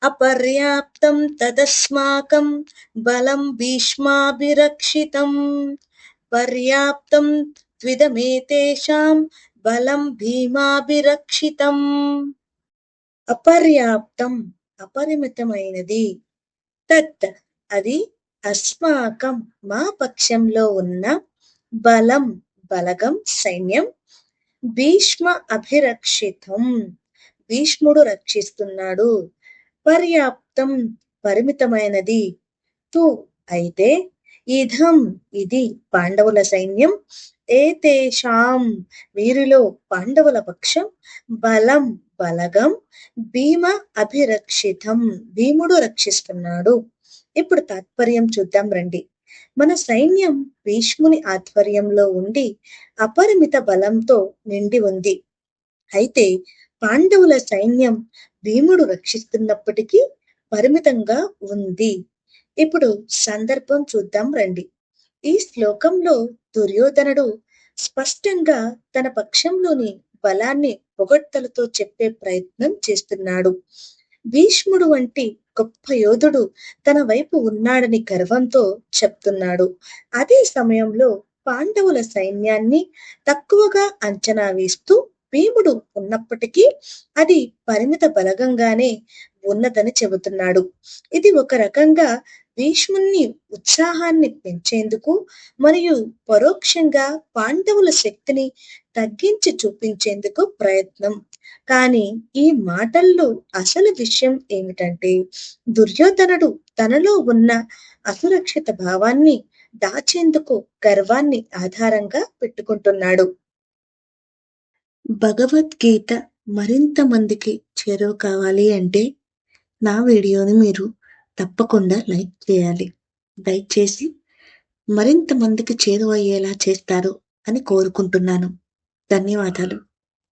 అపర్యాప్తం తదస్మాకం బలం భీష్మాభిరక్షితం. పర్యాప్తం త్విదమేతేషాం బలం భీమాభిరక్షితం. అపర్యాప్తం అపరిమితమైనది, తత్ అది, అస్మాకం మా పక్షంలో ఉన్న, బలం బలగం సైన్యం, భీష్మ అభిరక్షితం భీష్ముడు రక్షిస్తున్నాడు, పర్యాప్తం పరిమితమైనది, తు అయితే, ఇదం ఇది పాండవుల సైన్యం, ఏతేషాం వీరిలో పాండవుల పక్షం, బలం బలగం, భీమ అభిరక్షితం భీముడు రక్షిస్తున్నాడు. ఇప్పుడు తాత్పర్యం చూద్దాం రండి. మన సైన్యం భీష్ముని ఆధ్వర్యంలో ఉండి అపరిమిత బలంతో నిండి ఉంది. అయితే పాండవుల సైన్యం భీముడు రక్షిస్తున్నప్పటికీ పరిమితంగా ఉంది. ఇప్పుడు సందర్భం చూద్దాం రండి. ఈ శ్లోకంలో దుర్యోధనుడు స్పష్టంగా తన పక్షంలోని బలాన్ని పొగడ్తలతో చెప్పే ప్రయత్నం చేస్తున్నాడు. భీష్ముడు వంటి గొప్ప యోధుడు తన వైపు ఉన్నాడని గర్వంతో చెప్తున్నాడు. అదే సమయంలో పాండవుల సైన్యాన్ని తక్కువగా అంచనా వేస్తూ భీముడు ఉన్నప్పటికీ అది పరిమిత బలగంగానే ఉన్నదని చెబుతున్నాడు. ఇది ఒక రకంగా భీష్ముని ఉత్సాహాన్ని పెంచేందుకు మరియు పరోక్షంగా పాండవుల శక్తిని తగ్గించి చూపించేందుకు ప్రయత్నం. కానీ ఈ మాటల్లో అసలు విషయం ఏమిటంటే, దుర్యోధనుడు తనలో ఉన్న అసురక్షిత భావాన్ని దాచేందుకు గర్వాన్ని ఆధారంగా పెట్టుకుంటున్నాడు. భగవద్గీత మరింత మందికి చేరువ కావాలి అంటే నా వీడియోని మీరు తప్పకుండా లైక్ చేయాలి. లైక్ చేసి మరింత మందికి చేరువయ్యేలా చేస్తారు అని కోరుకుంటున్నాను. ధన్యవాదాలు.